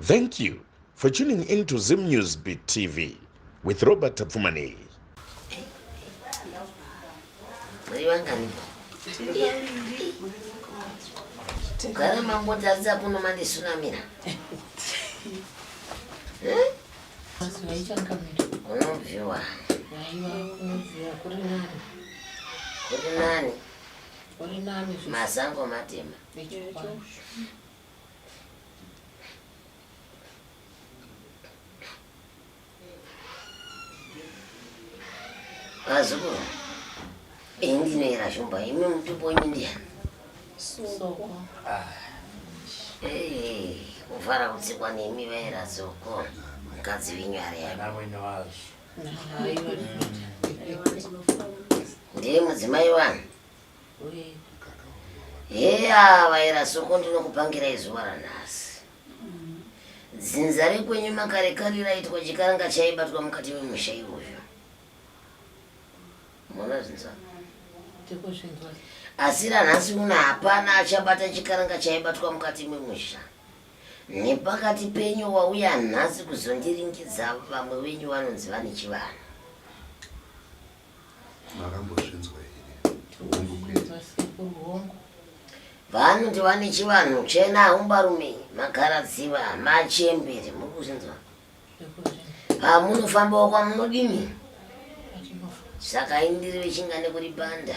Thank you for tuning in to Zim News Beat TV with Robert Tapfumani. Masango matema. Azuko. Indine irashumba ime mtupo india. Soko. Ufara kutsikwa nemi vera soko. Mkazi winyare ya. Namwene wazi. Ndiye mudzimai wangu. Vaira soko ndinokupangira izuva ranhasi. Dzinza rekwenyu makarekari raitwa chikaranga chaibatwa mukati memusha iwoyo. Mona dzinza? Asi ranhasi uno hapana achabata chikaranga chaibatwa mukati memusha. Nepakati penyu wauya nhasi kuzondiringidza vamwe venyu vanonzi vane chivanhu. Vanoti vane chivanhu chena haumbarume magaradziva machembere murikuzvinzwa. Pamunofambawo kwamunodini? Saka indiri vechinga nekuri banda.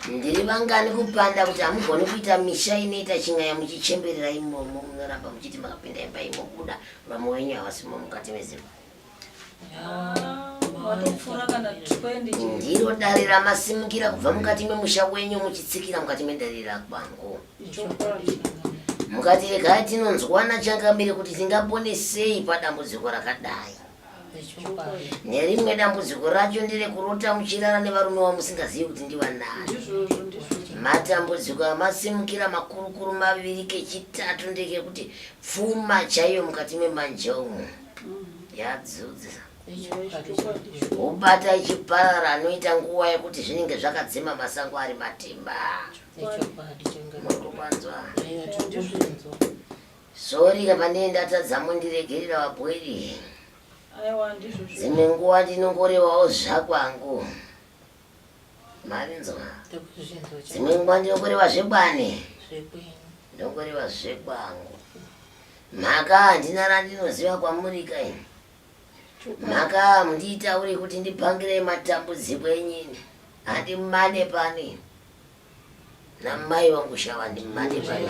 Ndiri vangani kupanda kuti hamugoni kuita misha inoita chingaya muchichemberera imomo munoramba muchiti makapinda imba imobuda vamwe wenyu havasimo mukati mezimba. Ndiro dare ramasimukira kubva mukati memusha wenyu muchitsikira mukati medare rakwangu. Mukati regai tinonzwana changamire kuti tingapone sei padambudziko rakadai. Nerimwe dambudziko racho nderekurota muchirara nevarume vamusingazivi kuti ndivanani. Matambudziko amasimukira makurukuru maviri, kechitatu ndekekuti pfuma chaiyo mukati memanja umu yadzudza. Ubata ichiparara anoita nguva yekuti zvinenge zvakadzima masango ari matemba. Murikupanzwa? Sori kapandine ndatadza mundiregerera vabweri. Dzimwe nguva ndinongorewawo zvakwangu. Marinzwa? Dzimwe nguva ndinongorewa zvekwane. Ndinongorewa zvekwangu. Mhaka handina randinoziva kwamuri kai. Mhaka munditaure kuti ndipangire matambudziko enyini. Handi mumane pane. Namai wangu shava ndimumane pane.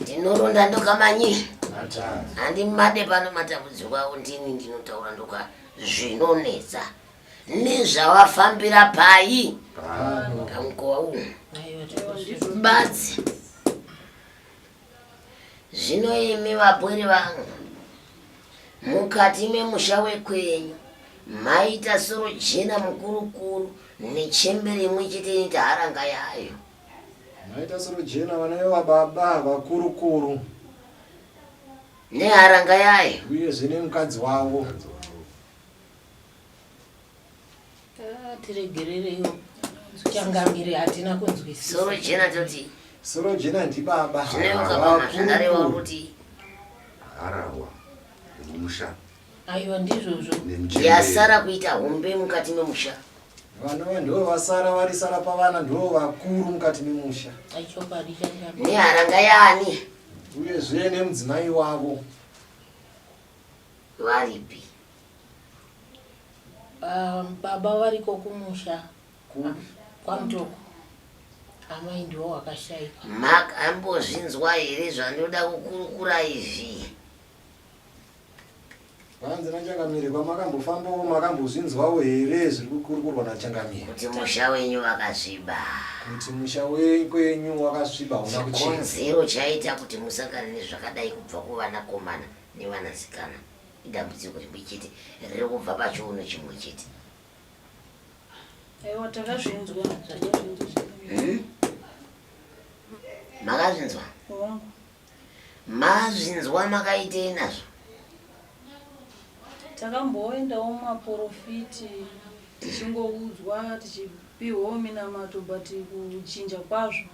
Ndinoronda ndokamanyi. Handi mumane pano matambudziko awo ndini ndinotaura ndoka zvinonetsa. Nezvawafambira pai. Kamukova uno. Badzi. Zvino imi vabwere vangu. Mukati memusha wekwenyu maita soro jena mukurukuru nechembere imwe chete inoita haranga yayo. Maita soro jena vanayo vababa vakurukuru neharanga yayo uye zvine mukadzi wavo. Tiregerereyo changamire hatina kunzwisisa. Soro jena toti soro jena ndibaba zvineuka zvandarewa kuti harawa mumusha. Aiwa ndizvozvo. yasara kuita hombe mukati memusha. Vana ndo vasara varisara pavana ndo vakuru mukati memusha. Aichokwadi changamire. Neharanga yani Uye zve nemudzimai wavo. varipi? Baba variko kumusha kwamutoko. Amai ndiwo wakashaika. Makambozvinzwa here zvanoda kukurukura izvi? Vanzi nachangamire kwamakambofambawo makambozvinzwawo here zviri kukurukurwa nachangamire? Kuti musha wenyu wakasviba. Kuti musha wekwenyu wakasviba una kuchena. Chikonzero chaita kuti musangane nezvakadai kubva kuvanakomana nevanasikana idambudziko rimwe chete riri kubva pachiuno chimwe chete. Aiwa takazvinzwa. Makazvinzwa? Mazvinzwa makaitei nazvo? Takamboendawo mumaprofiti tichingoudzwa pihomi namato but kuchinja kwazvo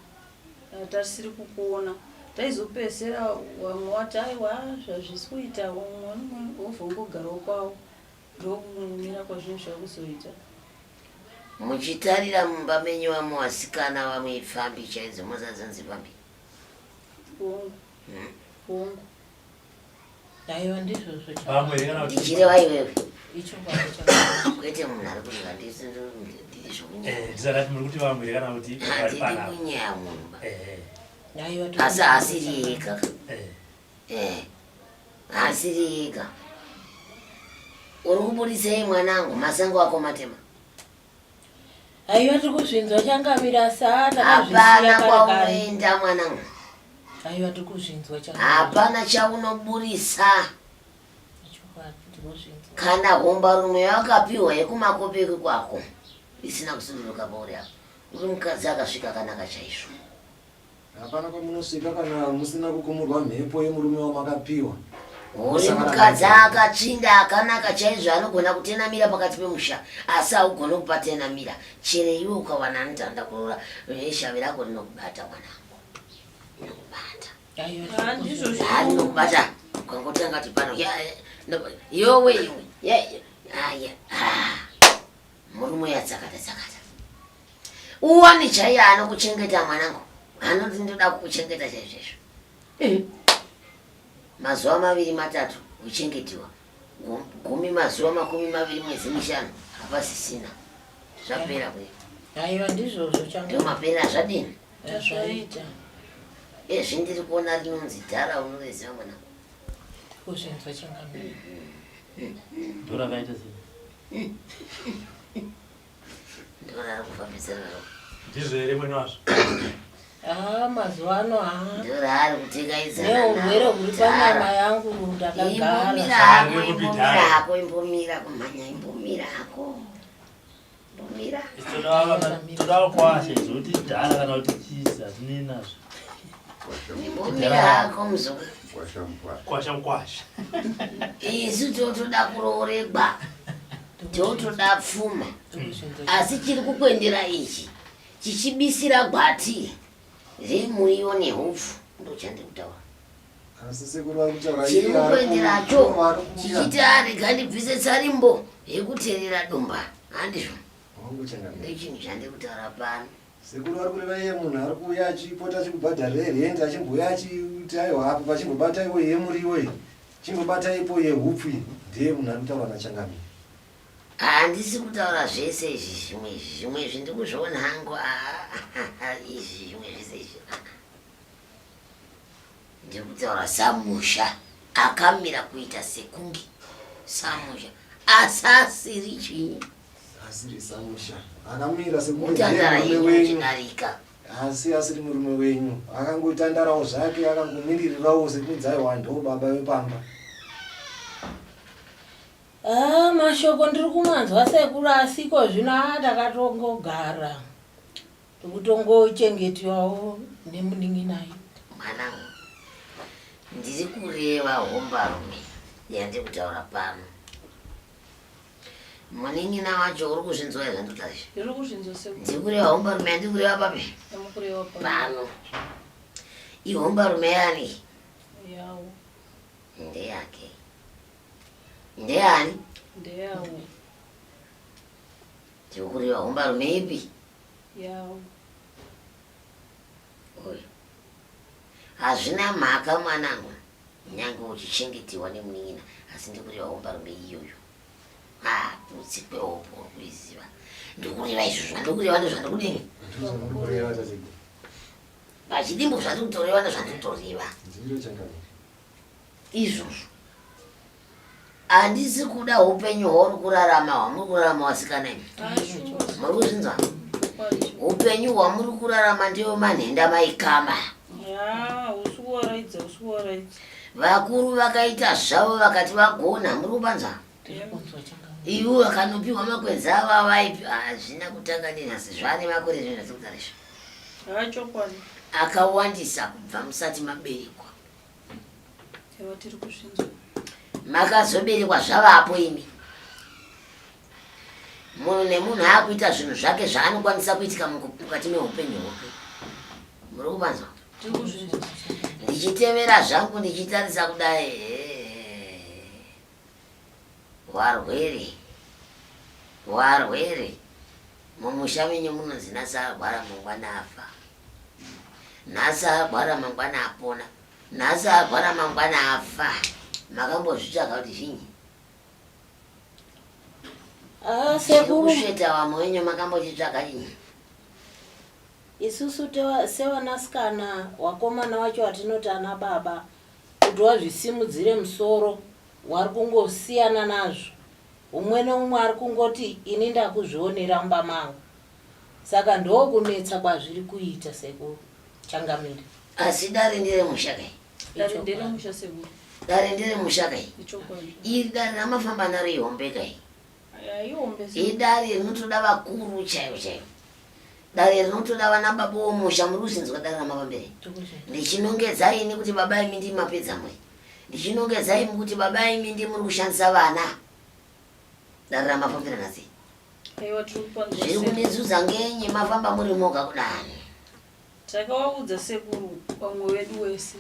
hatasiri kukuona taizopedzera vamwe wati aiwa zvazvisi kuita vamwe wovhongogarawo kwavo ndokumira kwazvinhu zvakuzoita. muchitarira mumba menyu vamwe vasikana vamwe ipfambi chaidzo muzadzanzi pambi hongu aiwa ndizvozvo ndichireva iwewe icho kwaa kwete munhu ari kuriva ndiri ndisati muri kuti vamwe kana kuti zvondiri kunyaya munhu aiwa asi asiri ega asiri ega uri kuburisei mwanangu masango ako matema aiwa tiri kuzvinzwa changamira hapana kwaunoenda mwanangu aiwa tiri kuzvinzwa hapana chaunoburisa kana homba rumwe yakapiwa yekumakopeki kwako isina kusunduruka pauri apo uri mukadzi akasvika kanaka chaizvo hapana kwamunosvika kana musina kukumurwa mhepo yemurume wamakapiwa uri mukadzi akatsvinda akanaka chaizvo anogona kutenamira pakati pemusha asi augone kupatenamira chero iwe ukawana anotanda kurora shavi rako rinokubata mwanangu inokubata rinokubata ukangotanga kuti pano yowe iwe murume yatsakata tsakata uwani chaiye anokuchengeta mwanangu anoti ndoda kukuchengeta chaizvezvo mazuva 2-3 uchengetiwa 10 mazuva 20 mwezi 5 hapasisina zvapera kwe aiwa ndizvozvo ndio mapera zvadini zvaita ezvindiri kuona rinonzi dhara unoreziva mwana kuzvinzwa changamira ndorakaita sei ndorari kufambisana ndizvo here mwene wazvo mazuva ano ndorari kutekaizana neurwere huri panyama yangu ndakagara imbomira hako imbomira kumhanya imbomira hako imbomira toda kwasha izoti dhara kana kuti chiza tinei nazvo imbomira hako muzoko kwasha isu totoda kurorekwa totoda pfuma asi chiri kukwendera ichi chichibisira gwati remuriwo nehupfu ndo chandikutaura chiri kukwenderacho chichiti arega ndibvise tsarimbo yekuteerera domba handizvo ndechinhu chandikutaura pano sekuru ari kureva iye munhu ari kuuya achipota achikubhadharira rende achimboya achiti aiwa apa pachimbobata iwo yemuriwo chimbobata ipo yehupfu ndiye munhu ari kutaura nachangamira handisi kutaura zvese izvi zvimwe zvindikuzviona hangu izvi zvimwe zvese izvi ndikutaura samusha akamira kuita sekungi samusha asasiri chinyi asiri samusha akamira sekutandara yechidarika asi asiri murume wenyu akangotandarawo zvake akangomiririrawo sekunzi aiwa ndo baba vepamba mashoko ndiri kumanzwa sekuru asiko zvino ndakatongogara ndikutongochengetiwawo nemunin'inayo mwanangu ndiri kureva hombarume yandiri kutaura pano munin'ina wacho uri kuzvinzwa zvandikazvi ndiri kureva hombarume yandiri kureva papi pano ihombarume yani ndeyake ndeyani ndeyawo tirikureva hombarume ipi yawo hazvina mhaka mwanangu nyange uchichengetiwa nemunin'ina asi ndikureva hombarume iyoyo utsi kwehopo uri kuiziva ndikureva izvo zvandikureva ndozvandikudini pachidimbo zvandikutoreva ndozvandikutoreva izvozvo handisi kuda upenyu hwauri kurarama hwamuri kurarama wasikana imi muri kuzvinzwa upenyu hwamuri kurarama ndiyo manhenda maikama vakuru vakaita zvavo vakati vagona muri kupanzwa ivo vakanopiwa makwenzi ava vaipi hazvina kutanga nenhasi zvane makore zvinhu zvasikutarisva akawandisa kubva musati maberekwa makazoberekwa zvavapo imi munhu nemunhu akuita zvinhu zvake zvaanokwanisa kuitika mukati meupenyu hwake. Muri kupanzwa? Ndichitevera zvangu ndichitarisa kudai, warwere mumusha menyu munonzi nhasi arwara mangwana afa, nhasi arwara mangwana apona, nhasi arwara mangwana afa. Makambozvitsvaga kuti zvinyi? Sekuru, kusveta vamwe wenyu makambochitsvaga chinyi? isusu sevanasikana wakomana wacho watinoti ana baba, kuti wazvisimudzire musoro wari kungosiyana nazvo. Umwe neumwe ari kungoti ini ndakuzvionera mumba mangu. Saka ndokunetsa kwazviri kuita sekuru Changamire. Asi dare ndire mushakai. Darendere musha sekuru. Dare ndire mushakai. Ichokwadi. Iri dare ramafamba naro ihombe kai. Ihombe sekuru. Idare rinotoda vakuru chaivo chaivo. Dare rinotoda vana baba vomusha. Muri kuzinzwa dare ramafambire. Ndichinongedza ini kuti baba imi ndimi mapedza mwe. Ndichinongedza imi kuti baba imi ndimi muri kushandisa vana. Dare ramafambire nhasi. Aiwa tiripanzwa Zviri sekuru. kunetsuza ngenyi mafamba muri moga kudani. Takawaudza sekuru pamwe wedu wese.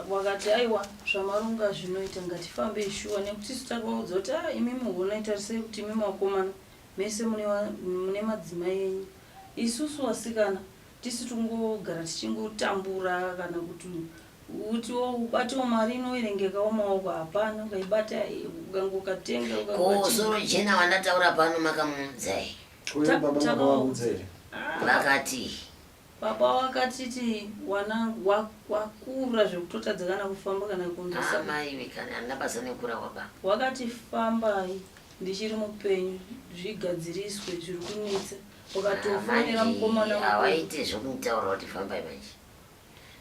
Wakati aiwa zvamarunga zvinoita ngatifambe shuwa nekuti isu takawaudza kuti imi mugonaitarisei kuti imi makomana mese mune madzimai enyu. Isusu vasikana tisi tungogara tichingotambura kana kuti ubatiwo mari inoverengekawo maoko hapana, ukaibata ukangokatenga Kosoro jena vandataura pano makamuudzai. Uye baba makawaudza here? Vakati baba wakatiti wanangu wakura zvekutotadza kana kufamba kana kuendesa. amai kana andina basa nekura kwaba. Wakati fambai ndichiri mupenyu zvigadziriswe zviri kunetsa. Wakatofonera mukomana wako. Hawaite zvokunitaura kuti fambai manje.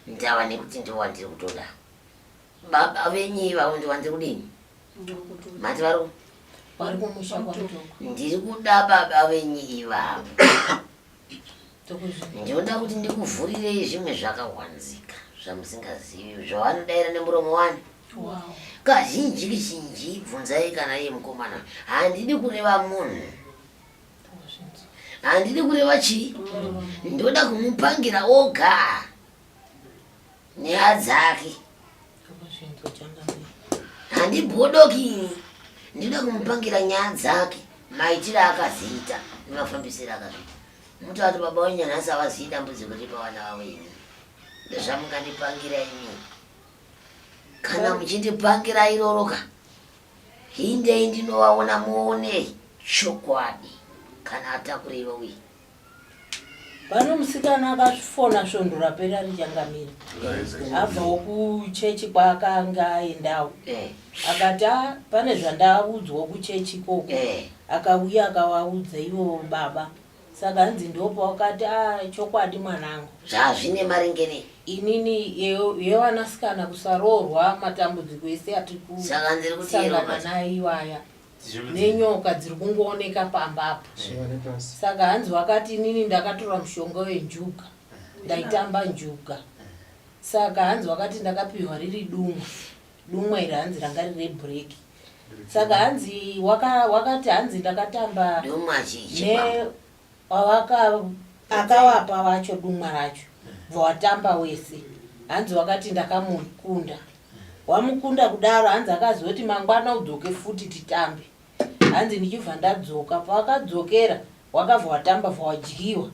Ndava nekuti ndiwo wandiri kutoda. Baba venyu ivavo ndiwo wandiri kudini? Mati Wari kumusha kwamutoko. ndiri kuda baba venyu ivavo. Ndinoda kuti ndikuvhurirei zvimwe zvakawanzika zvamusingazivi zvavanodaira nemuromo wani. Wow. Kazhinji kizhinji bvunzai kana iye mukomana. Handidi kureva munhu. Handidi kureva chii? Ndoda kumupangira oga nyaya dzake. Handibhodoki. Ndoda kumupangira nyaya dzake maitiro akaziita nemafambisiro akazviita. Mutati baba wenyu nhasi avazivi dambudziko ripa vana vawenyu. Ndezvamungandipangira imi. Kana muchindipangira iroroka, hindei ndinovaona muone chokwadi kana atakureiva uye. Pano musikana akafona svondo rapera richangamira. Abvawo kuchechi kwaakanga aendawo. Akati pane zvandaudzwa kuchechi ikoko. Akauya akawaudza ivo baba. Saka hanzi ndopo wakati chokwadi mwanangu. Zvazvine maringene. Inini yevanasikana kusaroorwa matambudziko ese atiri kusangana nayo iwaya. Nenyoka dziri kungooneka pambapo. Saka hanzi wakati inini ndakatora mushonga wenjuga. Ndaitamba njuga. Saka hanzi wakati ndakapiwa riri dumwa iri hanzi ranga riri bhureki. Saka hanzi wakati hanzi ndakatamba akawapa vacho dumwa racho bvawatamba wese. Hanzi wakati ndakamukunda. Wamukunda kudaro hanzi akazoti mangwana udzoke futi titambe. Hanzi ndichibva ndadzoka pawakadzokera wakabva watamba vawajyiwa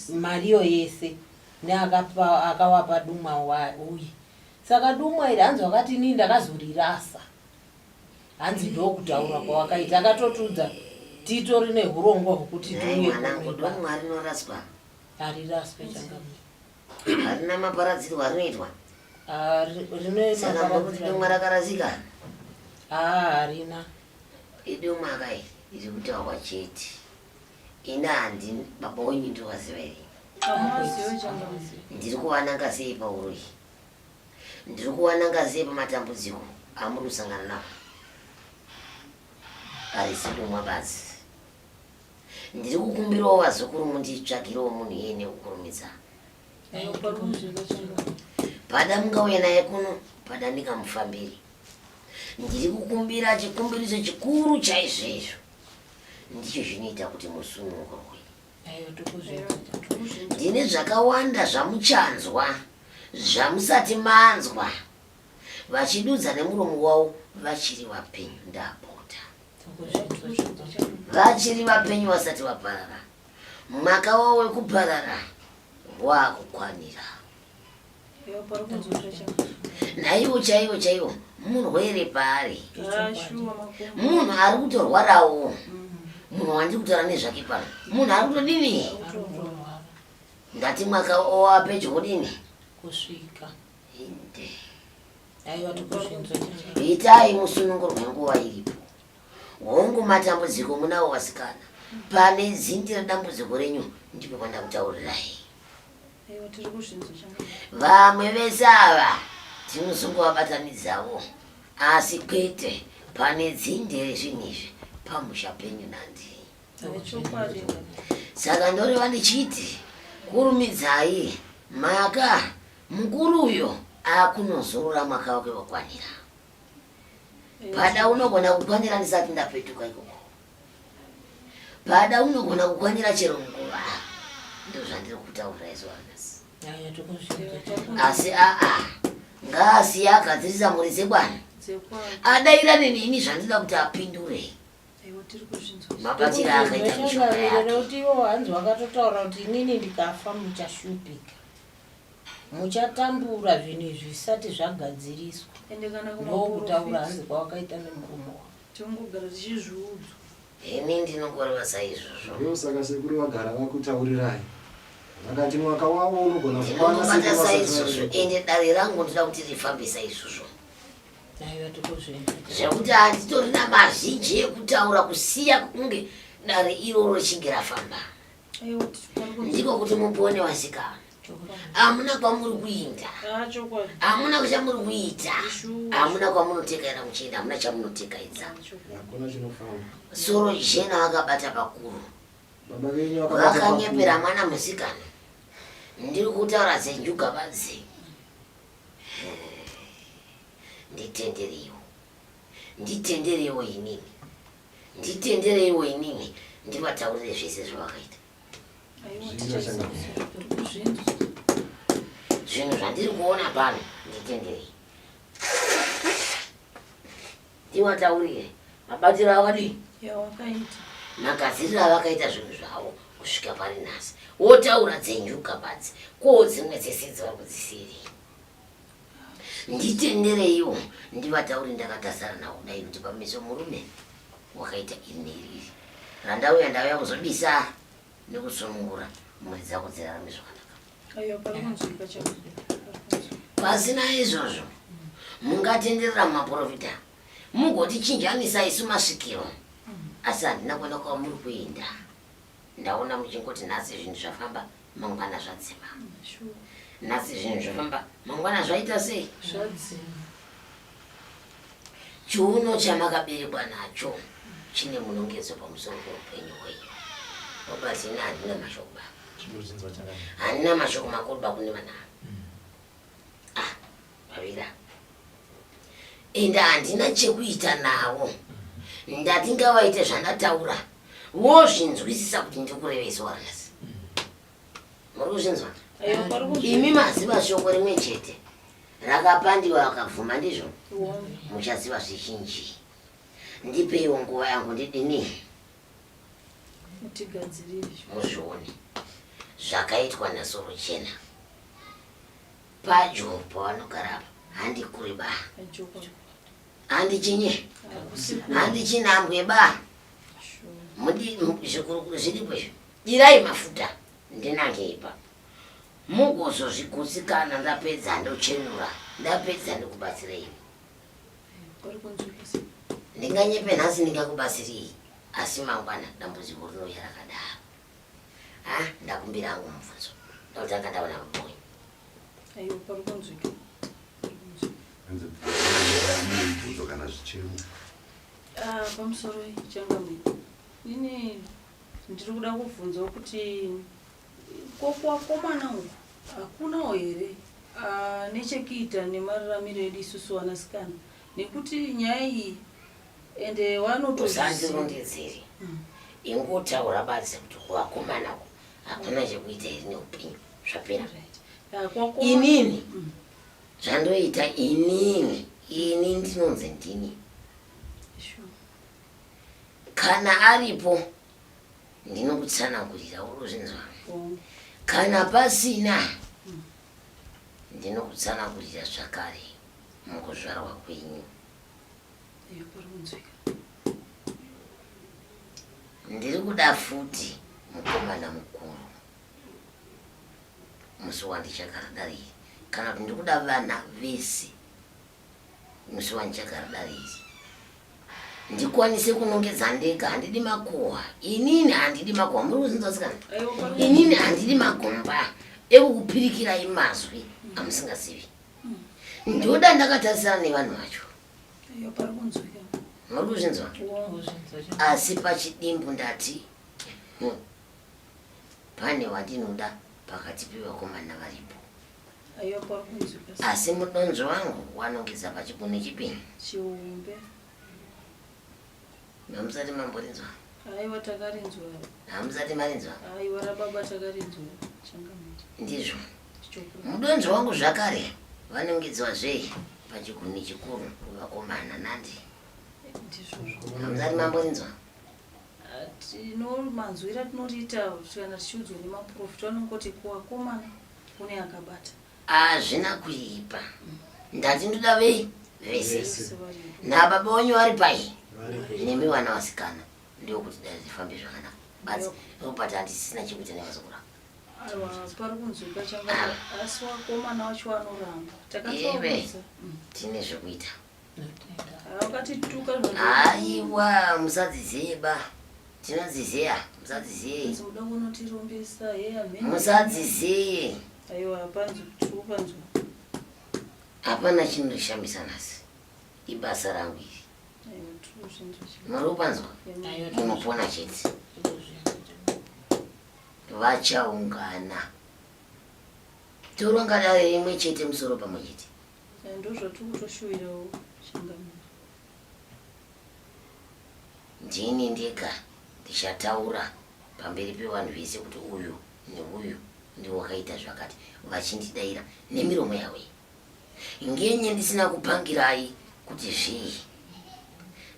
mariyo yese neakawapa dumwa uye. Saka dumwa iri hanzi wakati inini ndakazorirasa. Hanzi ndokutaura kwawakaita akatotudza titori nehurongwa hwokuti tuye dumwa rinoraswa. Hariraswe Changamire. Harina maparadzirwa rinoitwa. Saka kuti dumwa rakarasika. Harina. Idumwa kai iri kutaurwa chete. Ina handi baba wenyu ndinovaziva here. Ndiri kuvananga sei pauroyi? Ndiri kuvananga sei pamatambudziko amuri kusangana nawo? Harisi dumwa basi. Ndiri kukumbirawo vazukuru munditsvakirewo munhu iyene kukurumidza. Pada mungauya naye kuno, pada ndingamufambiri. Ndiri kukumbira chikumbiriso chikuru chaizvo izvo. ndicho zvinoita kuti musunungurwe. Ayo tukuzvinza. Ndine zvakawanda zvamuchanzwa zvamusati manzwa vachidudza nemuromo wavo vachiri vapenyu. Ndapota vachiri vapenyu vasati vaparara. Mwaka wavo wekuparara wakukwanira. Naivo chaivo murwere pari. Munhu ari kutorwarawo. Munhu wandiri kutaura nezvake pano. Munhu ari kutodini? Ndati mwaka wapedyo kudini? Kusvika. Inde. Aiwa tukuzvinza. Itai musunungurwe nguva iripo. Hongu matambudziko munawo vasikana. Pane dzindi redambudziko renyu ndipo panda kutaurirai. Vamwe vese ava tinosongovabatanidzawo, asi kwete pane dzinde rezvinhu izvi pamusha penyu nandi. Saka ndoreva ndichiti kurumidzai, maka mukuruyo akunozorora mwaka wake wakwanira. Pada unogona kukwanira ndisati ndapetuka ikoko. Pada unogona kukwanira chero nguva. Ndo zvandiri kutaura izuva nhasi. Ayo tukuzvinza. Asi ngasi agadzirisa mhuri dzebwana. Adairane neni zvandida kuti apindure. Mabatira akaita mishonga yake. Kuti iwo hanzi wakatotaura kuti inini ndikafa muchashupika. Muchatambura zvinhu izvi zvisati zvagadziriswa. Ndokutaura hanzi kwawakaita nemuromo wako. Tongogara tichizviudzwa. Ini ndinongoreva saizvozvo. Ndosaka sekuru vagara vakutaurirai. Vakati mwaka wavo unogona Ndinongobata saizvozvo, ende dare rangu ndoda kuti rifambe saizvozvo. Aiwa tukuzvinza. Zvekuti handitorina mazhinji ekutaura kusiya kunge dare iroro richinge rafamba. Ndiko kuti mupone vasikana. Hamuna kwamuri kuinda. Hamuna kuchamuri kuita. Hamuna kwamunotekaira muchienda. Hamuna chamunotekaidza. Soro jena vakabata pakuru. Vakanyepera mwana musikana. Ndiri kutaura zenjuka badzi. Nditendereiwo inini. Nditendereiwo inini. Ndivataurire zvese zvavakaita. Zvinhu zvandiri kuona pano nditenderei. Ndivataurire mabatiro avadii. Magadziriro avakaita zvinhu zvavo kusvika pari nhasi. Wotaura dzenjuka badzi. Ko dzimwe dzese dzavari kudzisiri. Nditendereiwo ndivataurire ndakatasara navo dai kuti pameso murume wakaita iri neiri. Randauya ndauya kuzobisa nekusunungura mhuri dzako dzirarame zvakanaka. Pasina izvozvo mungatenderera mumaprofita mugoti chinjanisa isu masvikiro. Asi handina kuona kwamuri kuenda. Ndaona muchingoti nhasi zvinhu zvafamba mangwana zvadzima. Nhasi zvinhu zvafamba mangwana zvaita sei? Chiuno chamakaberekwa nacho chine munongedzo pamusoro peupenyu hwenyu. Wabati ina handina mashoko baba. Handina mashoko makuru bakune vana. Pavira. Enda handina chekuita nawo. Ndati ngavaite zvandataura. Wozvinzwisisa kuti ndikurevesa warasi. Muri kuzvinzwa? Imi maziva shoko rimwe chete. Rakapandiwa vakabvuma ndizvo. Muchaziva zvizhinji. Ndipeiwo nguva yangu ndidini. Muzvione zvakaitwa nasoro chena padyo pavanogara handikuri ba, handichinye, handichinambwe ba. Zvikuru zviripo izvo dirai mafuta ndinange ipa mugozozvigutsikana. Ndapedza ndochenura, ndapedza ndikubatsirei. Ndinganyepe nhasi ndingakubatsirei, asi mangwana dambudziko rinouya rakadaro. Ndakumbira hangu mubvunzo ndotanga ndaona mabonye. Mubvunzo kana zvichemo pamusoro changamwe ini ndiri kuda kubvunzawo kuti kokwakomana uku hakunawo here nechekuita nemararamiro edu isusu vanasikana, nekuti nyaya iyi ende usandilondedzeri ingotaura basi kuti kuvakomanako hakuna chekuita iri neupenyu zvapera. Inini zvandoita inini ndinonzi ndini. Kana aripo ndinokutsanangurira urozvinzwa. Kana pasina ndinokutsanangurira zvakare mukuzvarwa kwenyu. Ndiri kuda futi mukomana mukuru musi wandichagara dari iri, kana kuti ndiri kuda vana vese musi wandichagara dari iri. Ndikwanise kunongedza ndega, handidi makuhwa. Inini handidi makuhwa, muri kuzinzwasikana. Inini handidi magomba ekukupirikirai mazwi amusingazivi. Ndoda ndakatarisana nevanhu vacho. Muri kuzvinzwa? Asi pachidimbu ndati pane wandinoda pakati pevakomana varipo. Asi mudonzvo wangu wanongedza pachikune chipini. Hamusati mamborinzwa? Aiwa takarinzwa. Hamusati marinzwa? Aiwa rababa takarinzwa. Changamire. Ndizvo. Mudonzvo wangu zvakare vanongedzwa zvei pachiguni chikuru kuvakomana nandi. Ndizvo. Hamusati mamborinzwa? Manzwira tinoriita kana tichiudzwa nemaprofita vanongoti kuvakomana kune akabata. Hazvina kuipa. Ndati ndoda vei vese. Nababa wanyu vari pai. Nemi vana vasikana ndokuti dai zvifambe zvakanaka. Basi robata handisisina chekuita nevazukuru. Aiwa pari kunzwika changa asi wakomana wacho vanoramba. Takatsaudza. Tine zvekuita. Wakatituka zvino. Aiwa musadzizeba. Tinodzizeya, musadzizeye. Nzoda kunotirombesa ameni. Musadzizeye. Aiwa panzwi kutupanzwa. Hapana chinoshambisa nasi. Ibasa rangu iri. Marupanzwa munopona chete. Vachaungana toronga dare rimwe chete musoro pamwe chete. Ndozvatiri kutoshuwirawo Changamire. Ndini ndega ndichataura pamberi pevanhu vese kuti uyu neuyu ndiwo wakaita zvakati vachindidaira nemiromo yawo. Ngenye ndisina kupangirai kuti zvii.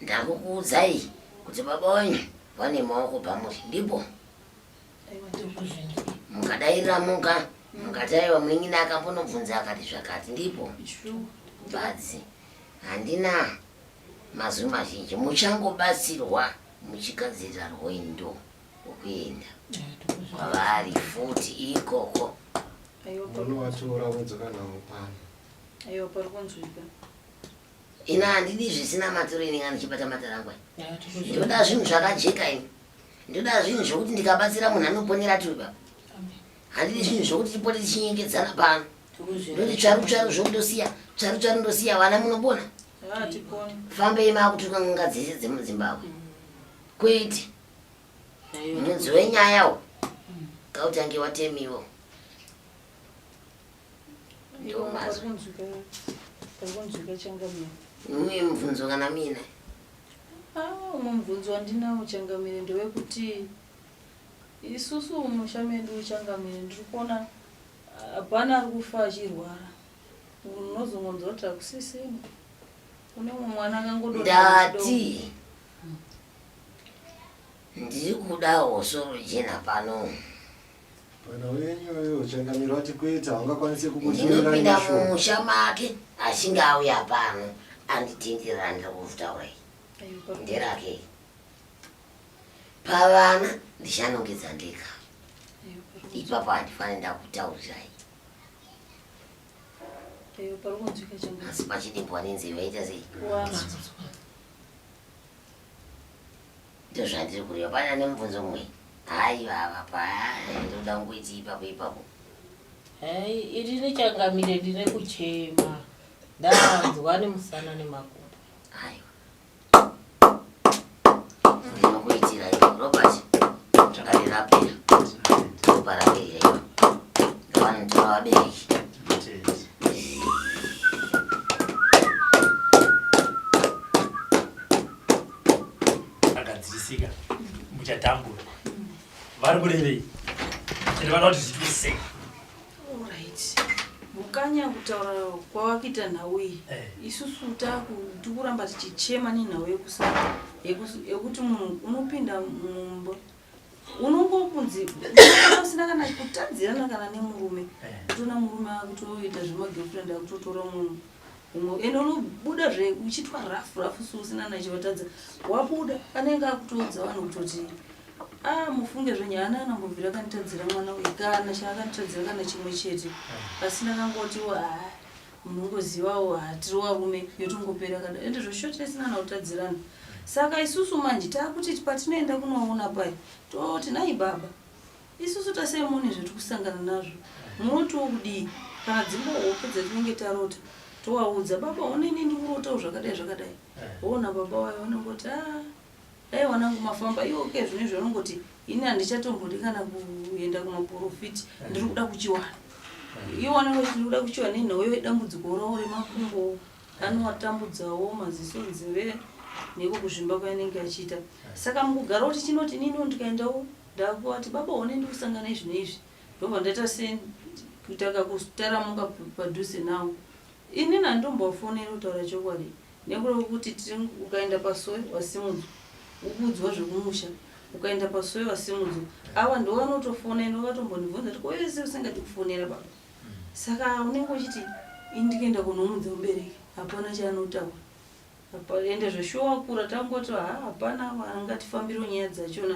Ndakukuudzai kuti baba wanyu vane maoko pamuri ndipo. Mukadairira mukataiwa muringina akambonobvunza akati zvakati ndipo. Badzi handina mazwi mazhinji, muchangobatsirwa muchigadzirira rwendo rwokuenda kwavari futi ikoko. Unovatora wodzoka navo pano. Aiwa pari kunzwika. Ina handidi zvisina matoro inenge ndichibata matarangwa. Ndoda zvinhu zvakajeka ini. Ndoda zvinhu zvokuti ndikabatsira munhu anoponera turi baba. Handidi zvinhu zvokuti tipote tichinyengedzana pano. Ndoti tsvaru zvokundosiya, tsvaru ndosiya vana munopona. Fambei makutuka n'anga dzese dzemuZimbabwe. Kwete. Mudzi wenyayawo. Kautange watemiwo. Parikunzwika Changamire. Mumwe mubvunzo kana mina. Umwe mubvunzo wandinawo Changamire ndewekuti isusu musha medu Changamire ndiri kuona hapana ari kufa achirwara. Unozongonzwa kuti hakusisina. Kune umwe mwana akangodonha. Ndati ndiri kudawo soro jena pano. Pana wenyoyo Changamire wati kwete haungakwanisi kukutirira ndinopinda mumusha make achinge auya pano anditenderera ndiri kuvutaurai nderake. Pavana ndichanongedza ndega. Ipapo handifanira ndakutaurirai. Parikunzwika Changamire. Asi pachidimbo nenzeve vaita sei? Ndozvandiri kureva pana nemubvunzo mumwe. Hai baba ndoda ngoiti ipapo. Hai iri nechangamire ndine kuchema. Ndanzwa nemusana nemakumbo. Aiwa. Ndinokuitira ivo Robert. Takarapira. Toparapira ivo. Ndovanotova vabereki. Akadzisika uchatambura vari kurevei ende vana kuti zviitwe sei. Alright. Mukanya kutaura kwawakita nhau iyi isusu tikuramba tichichema nenhau yekusara yekuti munhu unopinda mumba unongokunzi usina kana kutadzirana kana nemurume kutona murume akutoita zvemagirlfriend akutotora munhu umwe ende unobuda uchitwa rafu su usina nachivatadza wabuda anenge akutoudza vanhu kutoti mufunge zvenyaya anambobvira akanitadzira mwana uyu kana chaakanditadzira kana chimwe chete pasina kangoti munongozivawo tiri varume yotongopera kada ende zvoshote isina nautadzirana. Saka isusu manje takuti patinoenda kunoona pai toti nai baba isusu tasemune zvetikusangana nazvo munotiwo kudii kana dzimbohope dzatinenge tarota towaudza baba onini ndikurotawo zvakadai ona baba wayo vanongoti dai wanangu mafamba iwo ke zvine zvaunongoti ini handichatombodi kana kuenda kumaprofiti ndiri kuda kuchiwana iwo wanenge ndiri kuda kuchiwana nenhauyo dambudziko rawo remakumbo anowatambudzawo maziso nzeve neko kuzvimba kwainenge achiita. Saka mukugara kuti chinoti nini ndikaendawo ndakuati baba one ndikusangana izvi neizvi ndobva ndaita sekutaka kutaramuka padhuze nawo ini nandombofonera kutaura chokwadi nekuda kuti ukaenda pasoe wasimudzwa ukudzwa zvekumusha ukaenda pasoe wasimudzwa ava ndo vanotofonera vakatombonibvunza kuti koyese usingadi kufonera baba. Saka unenge uchiti indikaenda kunomudza mubereki hapana chaanotaura ende zveshuwa kura tangoti hapana angatifambiro nyaya dzachona.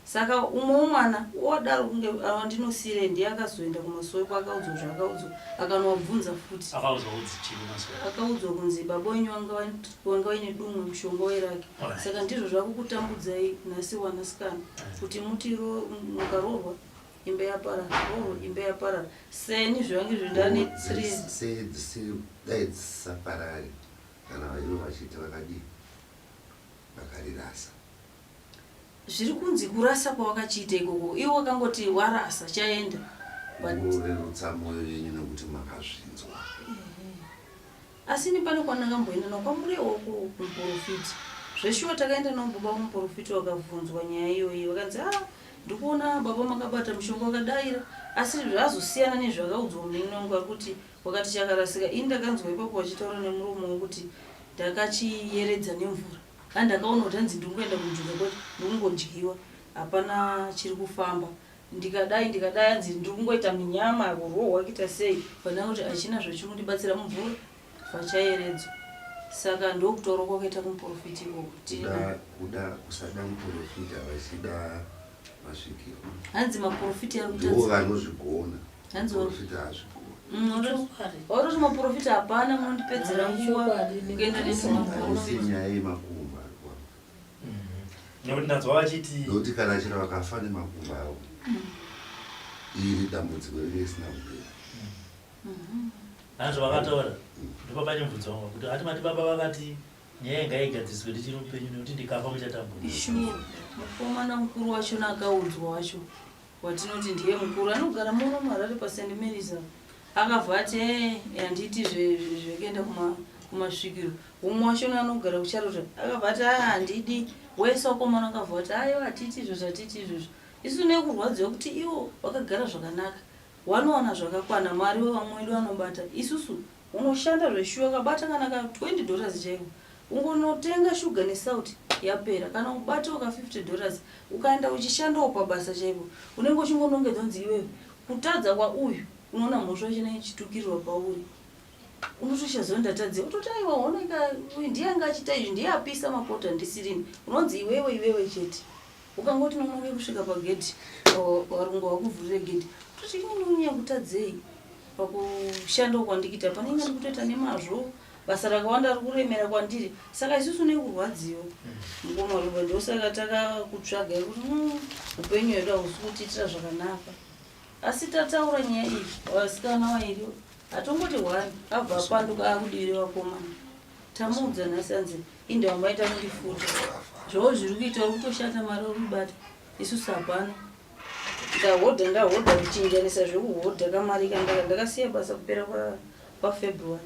Saka umwe mwana wadaro kunge ndinosire ndiye akazoenda kumasoe kwakaudzwa zvakaudzwa akanobvunza futi akaudzwa kunzi baba wenyu wanga waine dumwe mushonga werake. Saka ndizvo zvakukutambudzai nhasi wanasikana kuti mutiro mukarorwa imba yaparara rorwa imba yaparara seni zvange zvindane 3 dai dzisaparari kana vaivo vachiita vakadii vakarirasa zviri kunzi kurasa kwawakachiita ikoko iwo wakangoti warasa chaenda urerutsa mwoyo yenyu nekuti makazvinzwa. Asi ni pane kwanakamboenda nokwamuriwo kumuprofiti zveshuwa takaenda nomubaba kumuprofiti wakabvunzwa nyaya iyoyi vakanzi ndikuona baba makabata mushonga wakadaira asi zvazosiyana nezvakaudzwa munini wangu akuti wakati chakarasika ini ndakanzwa ipapo wachitaura nemuromo wekuti ndakachiyeredza nemvura handakaona kuti hanzi ndingoenda kunjuka kuti ndikungodyiwa hapana chiri kufamba ndikadai hanzi ndikungoita minyama kurohwa kuita sei pana kuti hachina zvachikundibatsira mumvura vachayeredzwa. Saka ndokutaura kwakaita kumuprofiti kuda kusada muprofiti havachida masvikiro hanzi maprofiti ndo vanozvigona profiti hazvigona wautoti maprofiti hapana munondipedzera nguva kuenda nyaya yemakumba nekuti ndanzwa vachiti nokuti kana chero vakafa nemakumba avo iri dambudziko riri risina kupera nazvo vakataura ndipo pane mubvunzo wangu kuti hati mati baba vakati nyaya ingaigadziswe ndichiri mupenyu nekuti ndikafa muchatambura. Mukomana mukuru wacho nakaudzwa wacho watinoti ndiye mukuru anogara muno muHarare paSt Mary's akabva ati handiti zvekuenda kumasvikiro. Umwe wacho anogara kuCharota akabva ati handidi wese wakomana akabva ati aiwa hatiti izvo zvatiti izvozvo isu nekurwadziwa kuti iwo wakagara zvakanaka wanowana zvakakwana mari wevamwe wedu anobata isusu unoshanda zveshuwa kabata kana ka $20 chaiwo ungonotenga shuga nesauti yapera kana ubata uka $50 ukaenda uchishandawo pabasa chaipo unenge uchingonongedzonzi iwewe kutadza kwa uyu unoona mhosva chine chitukirirwa pauri unotoshazoendatadziwa utotaiwa oneka ndiye anga achita izvi ndiye apisa makota ndisirini unonzi iwewe chete ukangoti nonoke kusvika pagedhi varungu vakuvhurire gedhi toti inonyanya kutadzei pakushanda kwandikita panenge ndikutoita nemazvo basa rakawanda rikuremera kwandiri saka isusu nekurwadziwa mukomaroba ndosaka takakutsvaga kuti upenyu hwedu hausi kutiitira zvakanaka asi tataura nyaya iyi vasikana vairi hatongoti hwani abva panduka akudivire vakomana tamuudza nhasi anzi indavambaita kundifuta zvoo zviri kuita uri kutoshata mari uribata isusu hapana ndahodha kuchinjanisa zvekuhodha kamari ndakasiya basa kupera paFebruary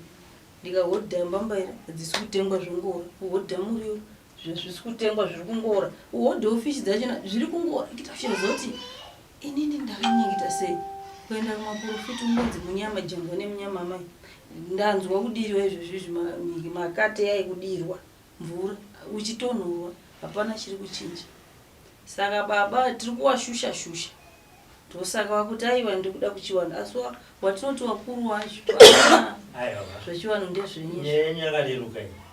ndikahodha mbambaira hadzisi kutengwa zvengora kuhodha muriwo zviri kutengwa zviri kungora uhodhe ofishi dzachona zviri kungora kitafyazoti inini ndakanyengeta sei kuenda kumaprofiti unonzi munyama jangwa nemunyama mai ndanzwa kudirwa izvozvi makate yaikudirwa mvura uchitonhorwa hapana chiri kuchinja saka baba tiri kuwashusha tosaka wakuti aiwa ndikuda kuchiwana asi watinoti wakuru wacho zvechiwano ndezvenyaya yakareruka iyi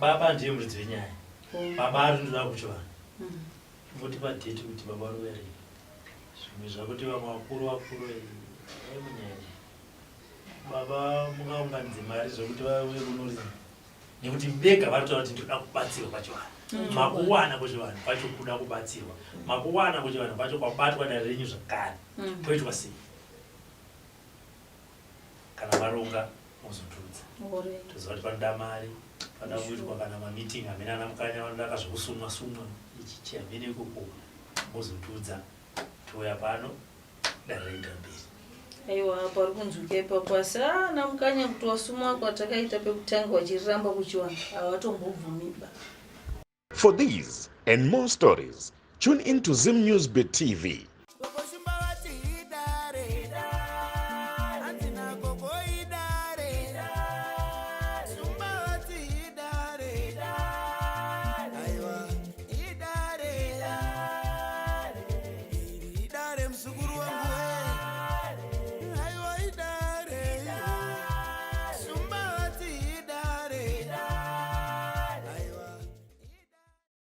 baba ndiye muridzi wenyaya baba ari ndoda kuchiwana voti padheti kuti baba ruverei zvimwe zvakuti vamwe vakuru munyaya baba mungaunganidze mari zvokuti vauye kunori nekuti bega varitaura kuti ndinoda kubatsirwa pachivanhu makuwana kuchivanhu pacho kuda kubatsirwa makuwana kuchivanhu pacho kwabatwa dare renyu zvakare poitwa sei kana varonga muzotudza toziva kuti panoda mari pada kuitwa kana mamiting amene ana mukanya vanoda kazvokusumwa ichichi amene ikoko muzotudza touya pano dare reita mberi aiwa pari kunzwika ipapo asi namukanya kuti wasumwa kwatakaita pekutanga wachiramba kuchiwana havatombobvumiba. For these and more stories, tune in to Zim News Bit TV